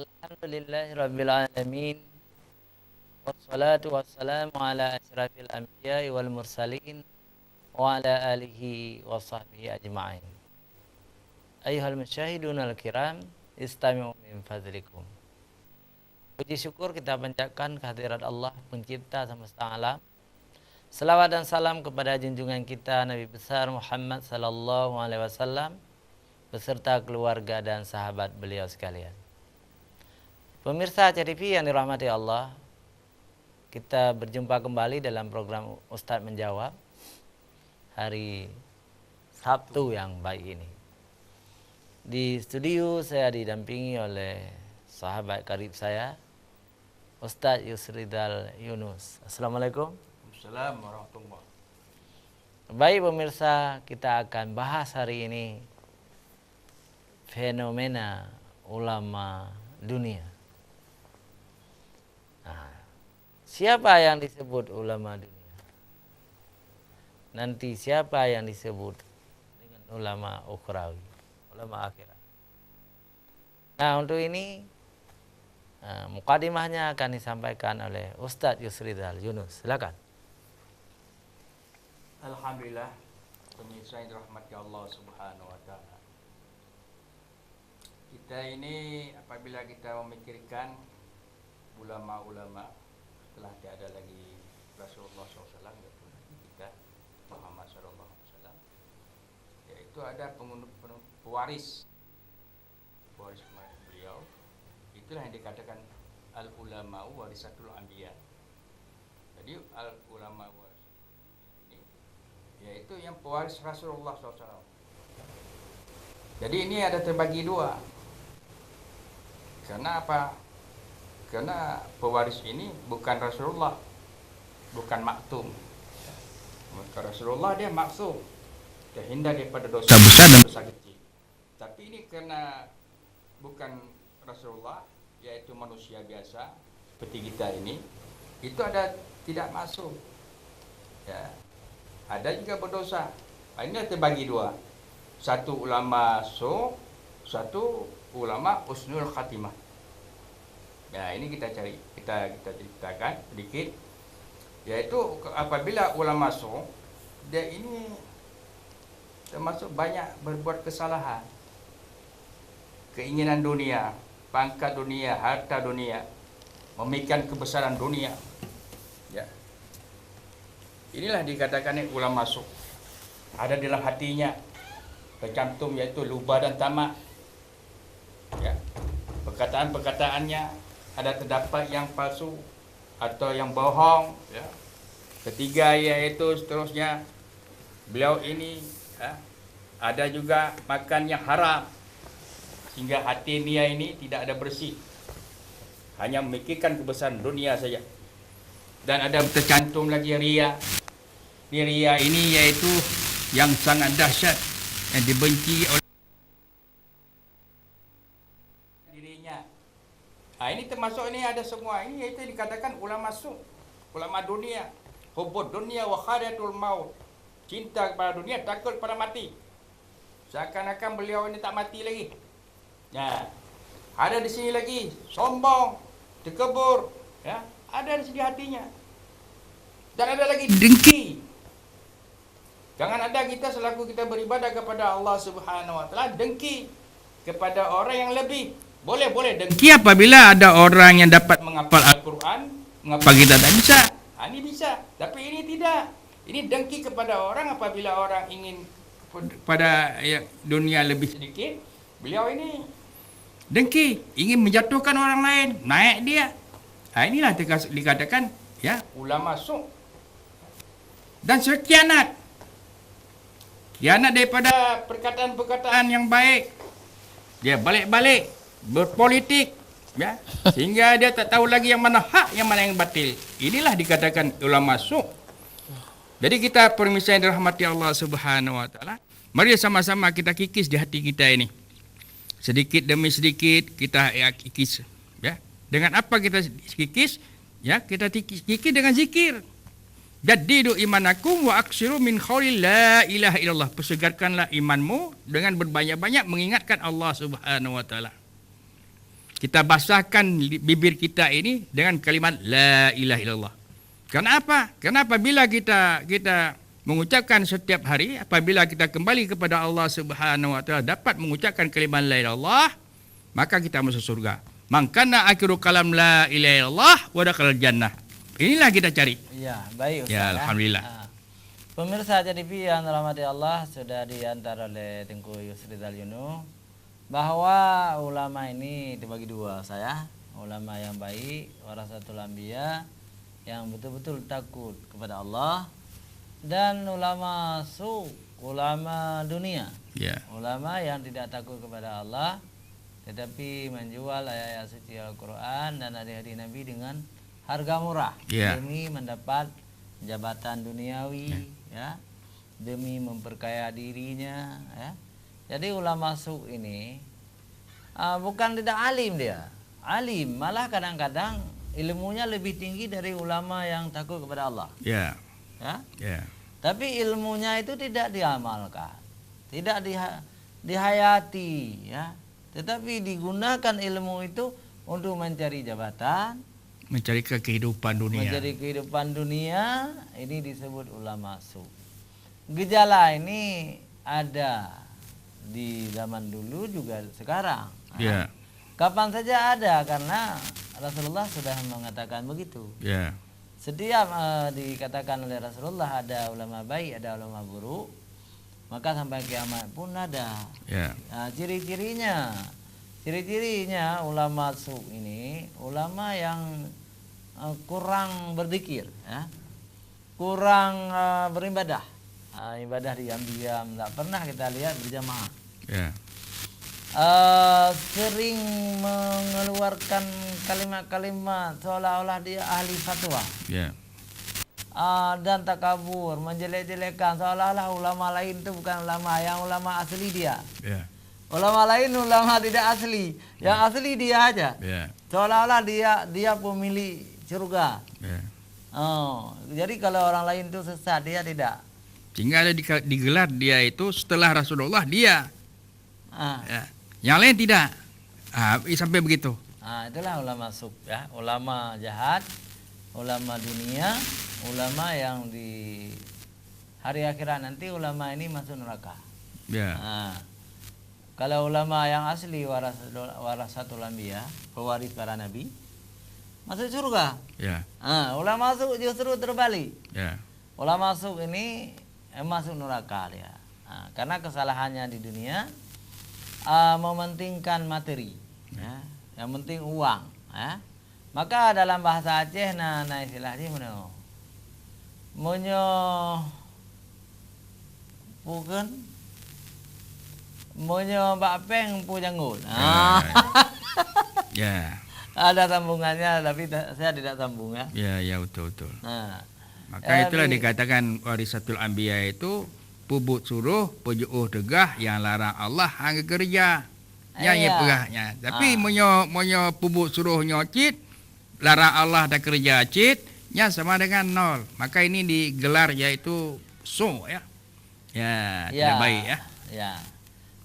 Alhamdulillahi Rabbil Alamin. Wassalatu wassalamu ala asyrafil anbiya'i wal mursalin wa ala alihi wa sahbihi ajma'in. Ayuhal musyahidun al-kiram, istami'u min fadlikum. Puji syukur kita panjatkan kehadirat Allah pencipta semesta alam. Selawat dan salam kepada junjungan kita Nabi besar Muhammad sallallahu alaihi wasallam beserta keluarga dan sahabat beliau sekalian. Pemirsa CTV yang dirahmati Allah, kita berjumpa kembali dalam program Ustadz Menjawab hari Sabtu yang baik ini. Di studio saya didampingi oleh sahabat karib saya, Ustadz Yusridal Yunus. Assalamualaikum. Assalamualaikum warahmatullahi wabarakatuh. Baik pemirsa, kita akan bahas hari ini fenomena ulama dunia. Siapa yang disebut ulama dunia? Nanti siapa yang disebut dengan ulama ukhrawi, ulama akhirat? Nah, untuk ini mukadimahnya akan disampaikan oleh Ustadz Yusridal Yunus. Silakan. Alhamdulillah, pemirsa yang dirahmati Allah Subhanahu wa taala. Kita ini apabila kita memikirkan ulama-ulama, setelah tiada lagi Rasulullah SAW, yaitu Nabi kita Muhammad SAW, yaitu ada pewaris beliau. Itulah yang dikatakan al-ulama'u warisatul anbiya. Jadi al-ulama ini yaitu yang pewaris Rasulullah SAW. Jadi ini ada terbagi dua. Karena apa? Karena pewaris ini bukan Rasulullah, bukan maktum. Maka Rasulullah dia maksum, terhindar daripada dosa besar dan dosa kecil. Tapi ini karena bukan Rasulullah, yaitu manusia biasa seperti kita ini, itu ada tidak maksum. Ya, ada juga berdosa. Ini terbagi dua. Satu ulama satu ulama husnul khatimah. Ya, ini kita ceritakan sedikit, yaitu apabila ulama dia ini termasuk banyak berbuat kesalahan, keinginan dunia, pangkat dunia, harta dunia, memikirkan kebesaran dunia. Ya, inilah dikatakan ulama ada dalam hatinya tercantum yaitu luba dan tamak. Ya, perkataan-perkataannya ada terdapat yang palsu atau yang bohong. Ya. Ketiga yaitu seterusnya beliau ini ada juga makan yang haram sehingga hati dia ini tidak ada bersih, hanya memikirkan kebesaran dunia saja. Dan ada tercantum lagi ria. Ria ini yaitu yang sangat dahsyat, yang dibenci oleh dirinya. Ini termasuk ini ada semua. Ini yaitu dikatakan ulama ulama dunia. Hubbud dunia wa khadatul maut. Cinta kepada dunia, takut pada mati. Seakan-akan beliau ini tak mati lagi. Ya. Ada di sini lagi sombong, terkebur, ya. Ada di sini hatinya. Dan ada lagi dengki. Jangan ada kita selaku kita beribadah kepada Allah Subhanahu wa taala dengki kepada orang yang lebih. Boleh dengki apabila ada orang yang dapat menghafal Al-Quran, mengapa kita tak bisa? Ini bisa, tapi ini tidak. Ini dengki kepada orang apabila orang ingin pada dunia lebih sedikit. Beliau ini dengki, ingin menjatuhkan orang lain, naik dia. Inilah dikatakan ya ulama dan sekianat. Kianat daripada perkataan-perkataan yang baik. Dia balik-balik berpolitik, ya, sehingga dia tak tahu lagi yang mana hak, yang mana yang batil. Inilah dikatakan ulama Jadi kita permisi yang dirahmati Allah Subhanahu wa taala, mari sama-sama kita kikis di hati kita ini. Sedikit demi sedikit kita kikis, ya. Dengan apa kita kikis? Ya, kita kikis dengan zikir. Jaddidu imanakum wa aksiru min qawli la ilaha illallah. Persegarkanlah imanmu dengan berbanyak-banyak mengingatkan Allah Subhanahu wa taala. Kita basahkan bibir kita ini dengan kalimat la ilaha illallah. Kenapa? Kenapa bila kita mengucapkan setiap hari, apabila kita kembali kepada Allah Subhanahu wa taala dapat mengucapkan kalimat la ilaha illallah, maka kita masuk surga. Man kana akhiru kalam la ilaha illallah wa dakhala jannah. Inilah kita cari. Ya, baik Ustaz. Ya, alhamdulillah. Pemirsa TV yang dirahmati Allah, sudah diantar oleh Tengku Yusri Dalyunu bahwa ulama ini dibagi dua saya, ulama yang baik, warasatul anbiya yang betul-betul takut kepada Allah, dan ulama su, ulama dunia. Ya. Ulama yang tidak takut kepada Allah tetapi menjual ayat-ayat suci Al-Quran dan hadis-hadis Nabi dengan harga murah, demi mendapat jabatan duniawi, ya, demi memperkaya dirinya, ya. Jadi ulama su ini bukan tidak alim, dia alim, malah kadang-kadang ilmunya lebih tinggi dari ulama yang takut kepada Allah. Ya. Ya. Ya. Tapi ilmunya itu tidak diamalkan, tidak dihayati, ya. Tetapi digunakan ilmu itu untuk mencari jabatan, mencari kehidupan dunia. Mencari kehidupan dunia, ini disebut ulama su. Gejala ini ada di zaman dulu juga sekarang. Ya. Kapan saja ada, karena Rasulullah sudah mengatakan begitu. Ya. Setiap dikatakan oleh Rasulullah ada ulama baik, ada ulama buruk, maka sampai kiamat pun ada. Ya. Nah, ciri-cirinya ulama su ini ulama yang kurang berzikir, ya, kurang beribadah, ibadah diam-diam, tidak pernah kita lihat berjamaah. Ya. Sering mengeluarkan kalimat-kalimat seolah-olah dia ahli fatwa. Ya. Dan takabur, menjelek-jelekan seolah-olah ulama lain itu bukan ulama, yang ulama asli dia. Ya. Ulama lain ulama tidak asli, yang asli dia aja. Ya. Seolah-olah dia pemilik surga. Ya. Jadi kalau orang lain itu sesat, dia tidak. Sehingga ada digelar dia itu setelah Rasulullah dia. Ya. Yang lain tidak. Sampai begitu. Itulah ulama sub, ya, ulama jahat, ulama dunia, ulama yang di hari akhirat nanti ulama ini masuk neraka. Ya. Kalau ulama yang asli warasatul anbiya, pewaris para nabi, masuk surga. Ya. Ulama masuk justru terbalik. Ya. Ulama masuk ini masuk neraka dia. Karena kesalahannya di dunia mementingkan materi, ya, yang penting uang, ya. Maka dalam bahasa Aceh nah istilahnya monyo bapeng pu janggut. Ya. Ada sambungannya tapi saya tidak sambung, ya. Ya, betul. Maka itulah dikatakan warisatul anbiya itu pubut suruh, pejuuh tegah, yang larang Allah hangga kerja. Nyanyi pegahnya. Tapi monyo pubut suruh nyocit, larang Allah dah kerja cit, nya sama dengan nol. Maka ini digelar yaitu su, ya. Ya, tidak baik, ya. Ya.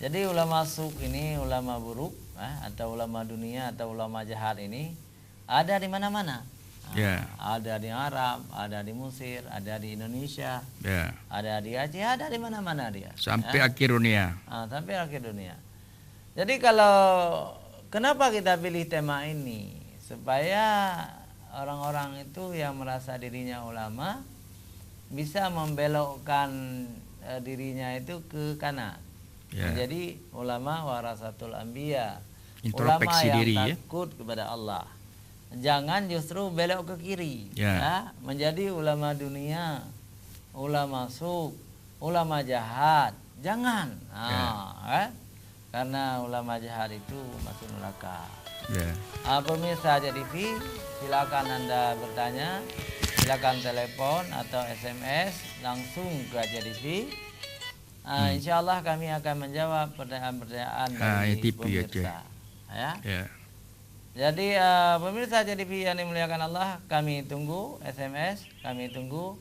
Jadi ulama su ini ulama buruk, atau ulama dunia atau ulama jahat ini ada di mana-mana. Ya. Ada di Arab, ada di Mesir, ada di Indonesia, Ya. ada di Aceh, ada di mana-mana dia. Sampai akhir dunia. Sampai akhir dunia. Jadi kenapa kita pilih tema ini? Supaya orang-orang itu yang merasa dirinya ulama bisa membelokkan dirinya itu ke kanan. Ya. Menjadi ulama warasatul anbiya. Introspeksi ulama yang diri, ya. takut kepada Allah. Jangan justru belok ke kiri, ya. Menjadi ulama dunia, ulama suk, ulama jahat. Jangan, karena ulama jahat itu masuk neraka. Ya. Pemirsa JTV, silakan Anda bertanya, silakan telepon atau SMS langsung ke JTV. Insya Allah kami akan menjawab pertanyaan-pertanyaan dari pemirsa. Ya. Jadi pemirsa JTV yang dimuliakan Allah, kami tunggu SMS, kami tunggu.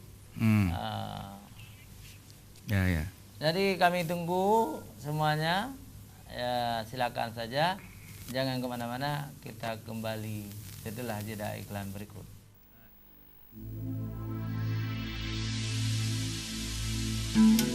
Ya. Jadi kami tunggu semuanya. Ya, silakan saja Jangan kemana-mana, kita kembali setelah jeda iklan berikut. Thank you.